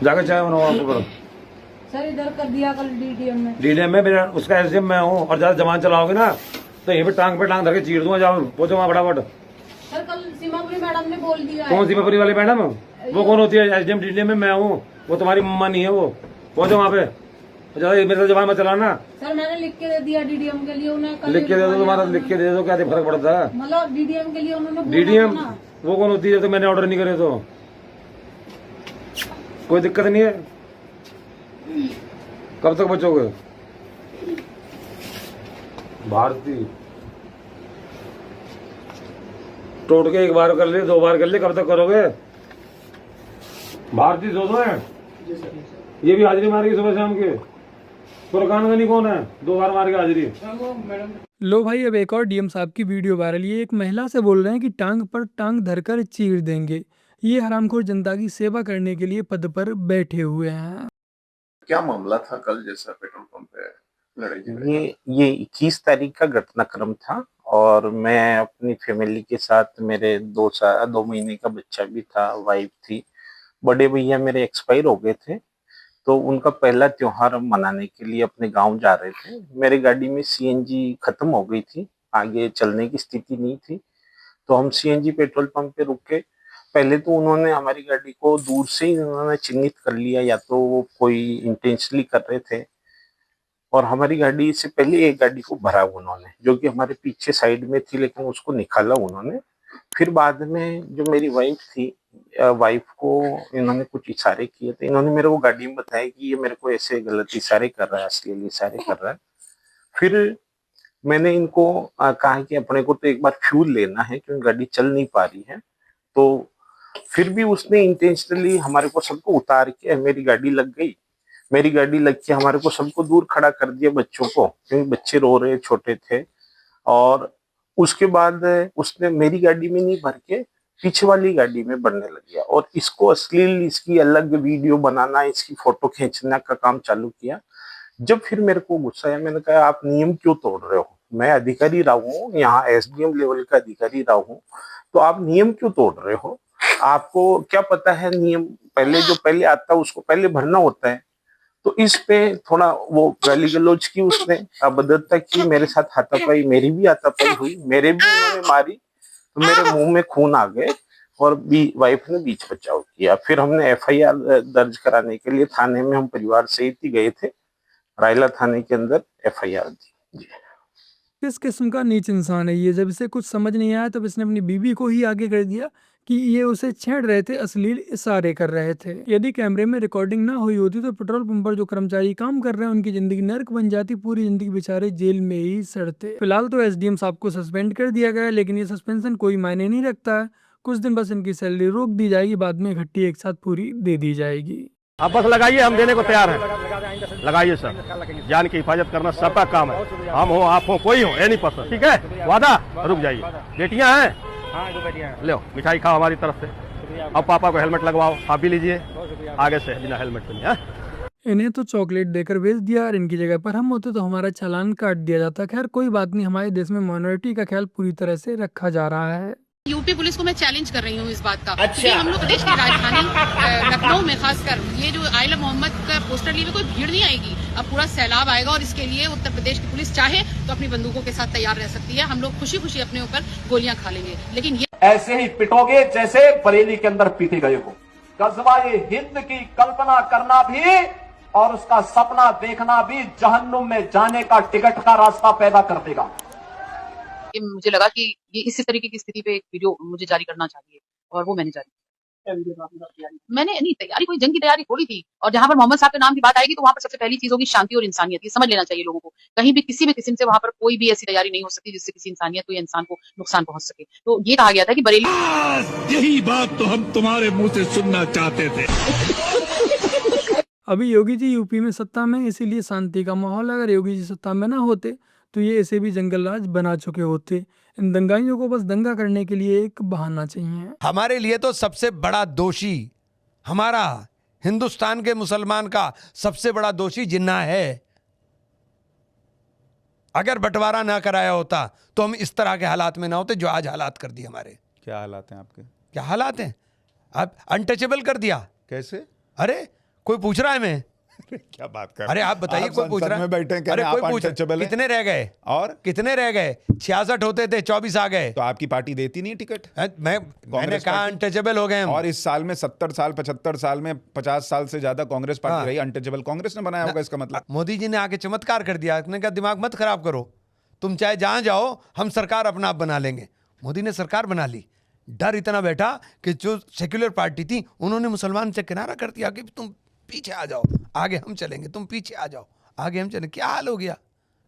जाकर चाय बनाओ आपको करो। सर इधर कर दिया कल डीडीएम में। डीडीएम में मेरा उसका एसडीएम मैं हूँ, और ज्यादा जमान चलाओगे ना तो यहीं पे टांग धर के चीर दूंगा। जाओ पहुंचो वहाँ फटाफट। सर कल सीमापुरी मैडम ने बोल दिया है। कौन सीमापुरी वाली मैडम? वो कौन होती है? एसडीएम डीडीएम में मैं हूँ, वो तुम्हारी मम्मा नहीं है। वो पहुंचो वहाँ पे, ज्यादा मेरे साथ जबान मत चलाना। सर मैंने लिख के दे दिया डीडीएम के लिए, उन्हें लिख के दे दो, तुम्हारा लिख के दे दो, क्या फर्क पड़ता है? मतलब डीडीएम के लिए उन्होंने बोला डीडीएम था ना। वो कौन होती है? तो मैंने ऑर्डर नहीं करे तो कोई दिक्कत नहीं है। कब तक बचोगे? भारती टोट के एक बार कर ले, 2 बार कर ले, कब तक करोगे? भारती दो है, ये भी हाजिरी मारेगी सुबह शाम के। फुरकान गनी कौन है? 2 बार मार के हाजिरी। लो भाई, अब एक और डीएम साहब की वीडियो वायरल। ये एक महिला से बोल रहे हैं कि टांग पर टांग धरकर चीर देंगे। ये हरामखोर जनता की सेवा करने के लिए पद पर बैठे हुए हैं। क्या मामला था कल जैसा पेट्रोल पंप पे लड़ाई झगड़े? ये 21 तारीख का घटनाक्रम था, और मैं अपनी फैमिली के साथ, मेरे 2 महीने का बच्चा भी था, वाइफ थी, बड़े भैया मेरे एक्सपायर हो गए थे, तो उनका पहला त्योहार हम मनाने के लिए अपने गांव जा रहे थे। मेरी गाड़ी में सीएनजी खत्म हो गई थी, आगे चलने की स्थिति नहीं थी, तो हम सीएनजी पेट्रोल पंप पे रुके। पहले तो उन्होंने हमारी गाड़ी को दूर से ही उन्होंने चिन्हित कर लिया, या तो वो कोई इंटेंशनली कर रहे थे, और हमारी गाड़ी से पहले एक गाड़ी को भरा उन्होंने, जो कि हमारे पीछे साइड में थी, लेकिन उसको निकाला उन्होंने। फिर बाद में जो मेरी वाइफ थी, वाइफ को इन्होंने कुछ इशारे किए थे। इन्होंने मेरे को गाड़ी में बताया कि ये मेरे को ऐसे गलत इशारे कर रहा है, अश्लील इशारे कर रहा है। फिर मैंने इनको कहा कि अपने को तो एक बार फ्यूल लेना है, क्योंकि गाड़ी चल नहीं पा रही है। तो फिर भी उसने इंटेंशनली हमारे को सबको उतार के, मेरी गाड़ी लग गई, मेरी गाड़ी लग के हमारे को सबको दूर खड़ा कर दिया, बच्चों को, क्योंकि बच्चे रो रहे, छोटे थे। और उसके बाद उसने मेरी गाड़ी में नहीं भर के पीछे वाली गाड़ी में भरने लग गया, और इसको अश्लील, इसकी अलग वीडियो बनाना, इसकी फोटो खींचने का काम चालू किया। जब फिर मेरे को गुस्सा आया, मैंने कहा आप नियम क्यों तोड़ रहे हो? मैं अधिकारी रहा हूँ, यहाँ एसडीएम लेवल का अधिकारी रहा हूँ, तो आप नियम क्यों तोड़ रहे हो? आपको क्या पता है नियम? पहले आता है उसको पहले भरना होता है। तो इस पे थोड़ा वो गाली गलौज की, उसने अभद्रता की, मेरे साथ हाथापाई, मेरी भी हाथापाई हुई, मेरे भी उन्होंने मारी, तो मेरे मुंह में खून आ गए, और वाइफ ने बीच बचाव किया। फिर हमने एफआईआर दर्ज कराने के लिए थाने में हम परिवार सहित ही गए थे, रायला थाने के अंदर एफआईआर दी। किस किस्म का नीच इंसान है ये? जब इसे कुछ समझ नहीं आया तब इसने अपनी बीवी को ही आगे कर दिया कि ये उसे छेड़ रहे थे, अश्लील इशारे कर रहे थे। यदि कैमरे में रिकॉर्डिंग ना हुई होती तो पेट्रोल पंप पर जो कर्मचारी काम कर रहे हैं उनकी जिंदगी नर्क बन जाती, पूरी जिंदगी बेचारे जेल में ही सड़ते। फिलहाल तो एसडीएम साहब को सस्पेंड कर दिया गया है, लेकिन ये सस्पेंशन कोई मायने नहीं रखता है। कुछ दिन बस इनकी सैलरी रोक दी जाएगी, बाद में इकट्ठी एक साथ पूरी दे दी जाएगी। आप बस लगाइए, हम देने को तैयार हैं। लगाइए सर, जान की हिफाजत करना सबका काम है। हम हो, आप हो, कोई हो, एनी पर्सन, ठीक है? वादा? रुक जाइए। बेटियां हैं? हाँ, 2 बेटियां हैं। लो मिठाई खाओ हमारी तरफ से। अब पापा को हेलमेट लगवाओ, आप भी लीजिए, आगे से बिना हेलमेट के नहीं। इन्हें तो चॉकलेट देकर भेज दिया, और इनकी जगह पर हम होते तो हमारा चालान काट दिया जाता। खैर कोई बात नहीं, हमारे देश में माइनॉरिटी का ख्याल पूरी तरह से रखा जा रहा है। यूपी पुलिस को मैं चैलेंज कर रही हूँ इस बात का। अच्छा। हम लोग प्रदेश की राजधानी लखनऊ में खासकर ये जो आइला मोहम्मद का पोस्टर लिए कोई भीड़ नहीं आएगी। अब पूरा सैलाब आएगा, और इसके लिए उत्तर प्रदेश की पुलिस चाहे तो अपनी बंदूकों के साथ तैयार रह सकती है। हम लोग खुशी खुशी अपने ऊपर गोलियां खा लेंगे, लेकिन ये ऐसे ही पिटोगे जैसे बरेली के अंदर पीटे गए हो। गजवाए हिंद की कल्पना करना भी और उसका सपना देखना भी जहन्नुम में जाने का टिकट का रास्ता पैदा कर देगा। मुझे लगा कि ये इसी तरीके की स्थिति पे एक वीडियो मुझे जारी करना चाहिए, और वो मैंने जारी किया। मैंने नहीं तैयारी, कोई जंग की तैयारी थोड़ी थी। और जहां पर मोहम्मद साहब के नाम की बात आएगी तो वहां पर सबसे पहली चीज होगी शांति और इंसानियत। ये समझ लेना चाहिए लोगों को। कहीं भी किसी भी किस्म से वहां पर कोई भी ऐसी तैयारी नहीं हो सकती जिससे किसी इंसानियत को या इंसान को नुकसान पहुंच सके। तो ये कहा गया था कि बरेली, यही बात तो हम तुम्हारे मुंह से सुनना चाहते थे। अभी योगी जी यूपी में सत्ता में, इसीलिए शांति का माहौल है। अगर योगी जी सत्ता में ना होते तो ये इसे भी जंगल राज बना चुके होते। इन दंगाइयों को बस दंगा करने के लिए एक बहाना चाहिए। हमारे लिए तो सबसे बड़ा दोषी हमारा हिंदुस्तान के मुसलमान का सबसे बड़ा दोषी जिन्ना है। अगर बंटवारा ना कराया होता तो हम इस तरह के हालात में ना होते जो आज हालात कर दिए हमारे। क्या हालात हैं आपके? क्या हालात हैं? आप अनटचेबल कर दिया। कैसे? अरे कोई पूछ रहा है मैं क्या बात कर? अरे आप बताइए, कोई पूछ रहा है? में बैठे हैं, कह अरे रहे हैं कोई आप पूछ untouchable हैं। कितने रह गए? और कितने रह गए? 66 होते थे, 24 आ गए। तो आपकी पार्टी देती नहीं टिकट? मैंने कहा अनटचेबल हो गए हम। और इस साल में 70 साल 75 साल में 50 साल से ज्यादा कांग्रेस पार्टी रही, अनटचेबल कांग्रेस ने बनाया होगा इसका मतलब। मोदी जी ने आके चमत्कार कर दिया, उसने कहा दिमाग मत खराब करो, तुम चाहे जहां जाओ हम सरकार अपना आप बना लेंगे। मोदी ने सरकार बना ली। डर इतना बैठा कि जो सेक्युलर पार्टी थी उन्होंने मुसलमान से किनारा कर दिया कि तुम पीछे आ जाओ, आगे हम चलेंगे, तुम पीछे आ जाओ, आगे हम चलेंगे। क्या हाल हो गया,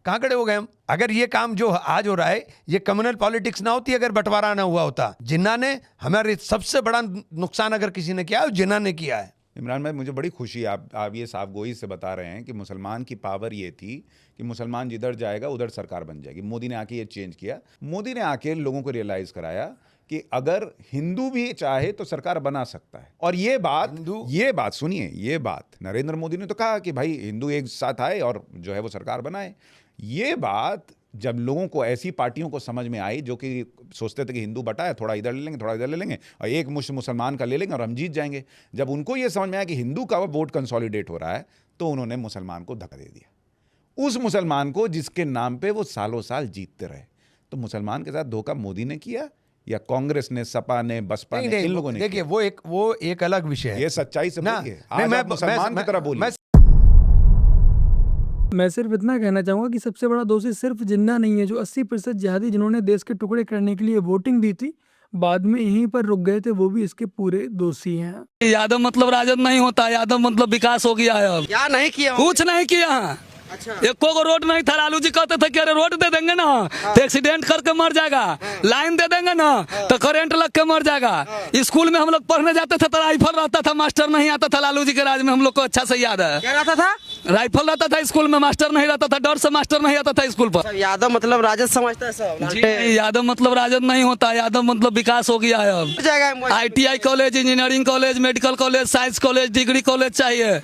कहाँ खड़े हो गए हम। अगर ये काम जो आज हो रहा है ये कम्युनल पॉलिटिक्स ना होती, अगर बंटवारा ना हुआ होता। जिन्ना ने हमारे सबसे बड़ा नुकसान अगर किसी ने किया है, जिन्ना ने किया है। इमरान भाई, मुझे बड़ी खुशी है आप ये साफ गोई से बता रहे हैं कि मुसलमान की पावर ये थी कि मुसलमान जिधर जाएगा उधर सरकार बन जाएगी। मोदी ने आके ये चेंज किया। मोदी ने आके लोगों को रियलाइज कराया कि अगर हिंदू भी चाहे तो सरकार बना सकता है। और ये बात सुनिए, ये बात नरेंद्र मोदी ने तो कहा कि भाई हिंदू एक साथ आए और जो है वो सरकार बनाए। ये बात जब लोगों को, ऐसी पार्टियों को समझ में आई जो कि सोचते थे कि हिंदू बटा है, थोड़ा इधर ले लेंगे, थोड़ा इधर ले लेंगे और एक मुश्त मुसलमान का ले लेंगे और हम जीत जाएंगे। जब उनको ये समझ में आया कि हिंदू का वोट कंसोलिडेट हो रहा है तो उन्होंने मुसलमान को धक्का दे दिया, उस मुसलमान को जिसके नाम पे वो सालों साल जीतते रहे। तो मुसलमान के साथ धोखा मोदी ने किया या कांग्रेस ने, सपा ने, बसपा ने, इन लोगों ने? देखिए वो एक अलग विषय है। ये सच्चाई से ना, बोलिए, आज आप मुसलमान की तरह बोलिए। मैं सिर्फ इतना कहना चाहूँगा कि सबसे बड़ा दोषी सिर्फ जिन्ना नहीं है। जो 80% जिहादी जिन्होंने देश के टुकड़े करने के लिए वोटिंग दी थी, बाद में यहीं पर रुक गए थे, वो भी इसके पूरे दोषी हैं। यादव मतलब राजद नहीं होता, यादव मतलब विकास हो गया है। अब क्या नहीं किया? कुछ नहीं किया। अच्छा। एको को रोड नहीं था। लालू जी कहते थे कि अरे रोड दे देंगे ना तो एक्सीडेंट करके मर जाएगा, लाइन दे देंगे ना तो करंट लग के मर जाएगा। स्कूल में हम लोग पढ़ने जाते थे तो राइफल रहता था, मास्टर नहीं आता था। लालू जी के राज में हम लोग को अच्छा से याद है। क्या रहता था? राइफल रहता था स्कूल में, मास्टर नहीं रहता था, डर से मास्टर नहीं आता था स्कूल पर। यादव मतलब राजद समझता है सब? जी, यादव मतलब राजद नहीं होता, यादव मतलब विकास हो गया है। अब ITI college, engineering college, medical college, science college, degree college चाहिए।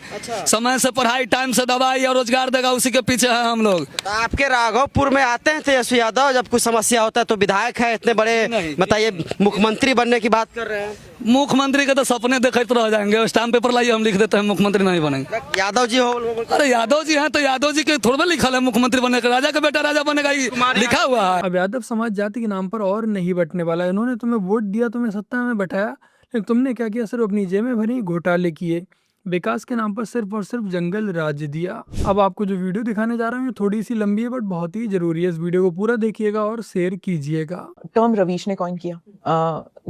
समय से पढ़ाई, टाइम से दवाई और रोजगार देगा, उसी के पीछे है हम लोग। तो आपके राघवपुर में आते हैं तेजस्वी यादव, जब कुछ समस्या होता है तो विधायक है इतने बड़े, बताइए मुख्यमंत्री बनने की बात कर रहे हैं। मुख्यमंत्री के तो सपने देखते रह जाएंगे। स्टाम्प पेपर लाइए, हम लिख देते हैं मुख्यमंत्री नहीं बनेंगे। यादव जी हो? अरे यादव जी हैं तो यादव जी के थोड़ा लिखा है मुख्यमंत्री बनने का। राजा का बेटा राजा बनेगा लिखा हुआ है। अब यादव समाज जाति के नाम पर और नहीं बंटने वाला है। इन्होंने तुम्हें वोट दिया, तुम्हें सत्ता में बैठाया, लेकिन तुमने क्या किया? सिर्फ अपनी जेबें भरी, घोटाले किए, विकास के नाम पर सिर्फ और सिर्फ जंगल राज दिया। अब आपको जो वीडियो दिखाने जा रहा हूँ थोड़ी सी लंबी है बट बहुत ही जरूरी है। इस वीडियो को पूरा देखिएगा और शेयर कीजिएगा। टर्म रवीश ने कॉइन किया,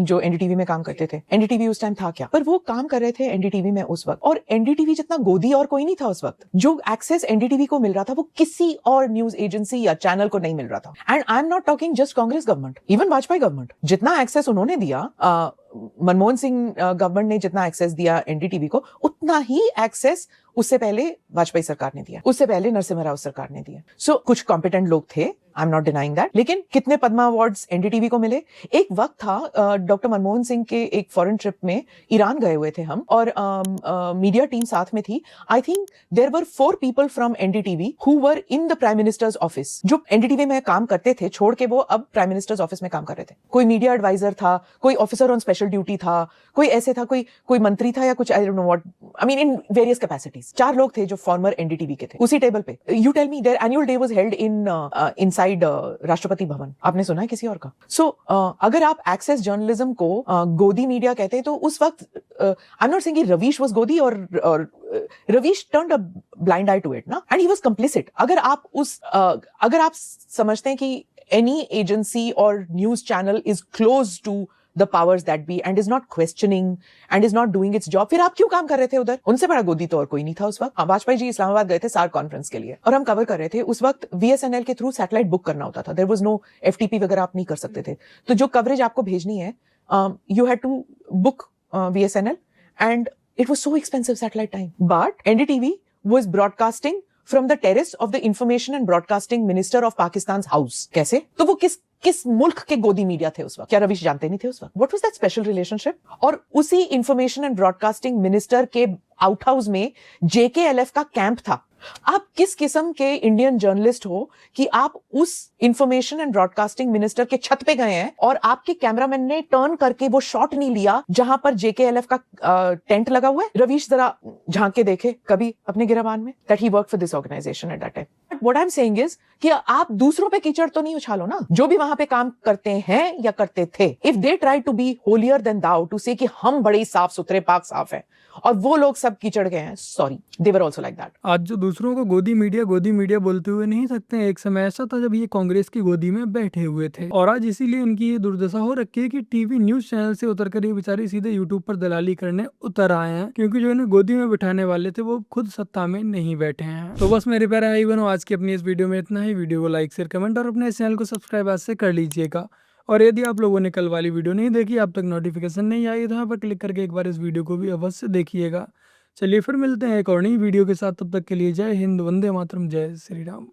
जो एनडीटीवी में काम करते थे। एनडीटीवी उस टाइम था क्या, पर वो काम कर रहे थे एनडीटीवी में उस वक्त, और एनडीटीवी जितना गोदी और कोई नहीं था उस वक्त। जो एक्सेस एनडीटीवी को मिल रहा था वो किसी और न्यूज एजेंसी या चैनल को नहीं मिल रहा था। And I am not talking just Congress government, even Vajpayee government. जितना एक्सेस उन्होंने दिया, मनमोहन सिंह गवर्नमेंट ने जितना एक्सेस दिया एनडीटीवी को, उतना ही एक्सेस उससे पहले वाजपेयी सरकार ने दिया, उससे पहले नरसिम्हा राव सरकार ने दिया। सो कुछ कॉम्पिटेंट लोग थे, आई एम नॉट डिनाइंग दैट, लेकिन कितने पद्मा अवार्ड्स एनडीटीवी को मिले? एक वक्त था डॉक्टर मनमोहन सिंह के एक फॉरेन ट्रिप में ईरान गए हुए थे हम, और मीडिया टीम साथ में थी। I think there were 4 people from NDTV who were in the prime minister's office. जो एनडीटीवी में काम करते थे छोड़ के वो अब प्राइम मिनिस्टर्स ऑफिस में काम कर रहे थे। कोई मीडिया एडवाइजर था, कोई ऑफिसर ऑन स्पेशल ड्यूटी था, कोई ऐसे था, कोई मंत्री था या कुछ, I don't know what, I mean in various capacities. 4 लोग थे जो फॉर्मर एनडीटीवी के थे उसी टेबल पे। You tell me, there annual day was held inside Rashtrapati Bhavan. आपने सुना है किसी और का? सो अगर आप एक्सेस जर्नलिज्म को गोदी मीडिया कहते हैं तो उस वक्त I am not saying Ravish was गोदी और Ravish turned a blind eye to it ना, एंड ही वाज कंप्लिसिट। अगर आप समझते हैं कि एनी एजेंसी और news channel is close to the powers that be and is not questioning and is not doing its job, फिर आप क्यों काम कर रहे थे उधर? उनसे बड़ा गोदी तो और कोई नहीं था उस वक्त। वाजपेयी जी इस्लामाबाद गए थे सार्क कॉन्फ्रेंस के लिए और हम कवर कर रहे थे। उस वक्त VSNL के थ्रू सैटेलाइट बुक करना होता था, देयर वाज नो FTP वगैरह आप नहीं कर सकते थे। तो जो कवरेज आपको भेजनी है, you had to book VSNL and it was so expensive satellite time. But NDTV was broadcasting from the terrace of the Information and Broadcasting Minister of Pakistan's house. कैसे? तो वो किस मुल्क के गोदी मीडिया थे उस वक्त? क्या रवीश जानते नहीं थे उस वक्त? What was that special relationship? और उसी इंफॉर्मेशन एंड ब्रॉडकास्टिंग मिनिस्टर के आउट हाउस में JKLF का कैंप था। आप किस किस्म के इंडियन जर्नलिस्ट हो कि आप उस इंफॉर्मेशन एंड ब्रॉडकास्टिंग मिनिस्टर के छत पे गए हैं और आपके कैमरामैन ने टर्न करके वो शॉट नहीं लिया जहां पर JKLF का टेंट लगा हुआ है? रवीश जरा झांक के देखे कभी अपने गिरबान में that he work for this organisation at that time. What I am saying is कि आप दूसरों पे कीचड़ तो नहीं उछालो ना. जो भी वहां पे काम करते हैं या करते थे, if they try to be holier than thou to say कि हम बड़े साफ सुथरे पाक साफ हैं और वो लोग सब कीचड़ गए हैं, sorry, they were also like that. आज जो दूसरों को गोदी मीडिया बोलते हुए नहीं सकते हैं, एक समय ऐसा था जब ये कांग्रेस की गोदी में बैठे हुए थे और आज इसीलिए इनकी ये दुर्दशा हो रखी है कि टीवी न्यूज चैनल से उतरकर ये बेचारे सीधे यूट्यूब पर दलाली करने उतर आए हैं, क्योंकि जो इन्हें गोदी में बिठाने वाले थे वो खुद सत्ता में नहीं बैठे हैं. तो बस मेरे प्यारे भाई बहनों, आज की अपनी इस वीडियो में इतना ही. वीडियो को लाइक शेयर कमेंट और अपने चैनल को सब्सक्राइब आज से कर लीजिएगा. और यदि आप लोगों ने कल वाली वीडियो नहीं देखी, अब तक नोटिफिकेशन नहीं आई, तो यहाँ पर क्लिक करके एक बार इस वीडियो को भी अवश्य देखिएगा. चलिए फिर मिलते हैं एक और नई वीडियो के साथ. तब तक के लिए जय हिंद, वंदे मातरम, जय श्री राम.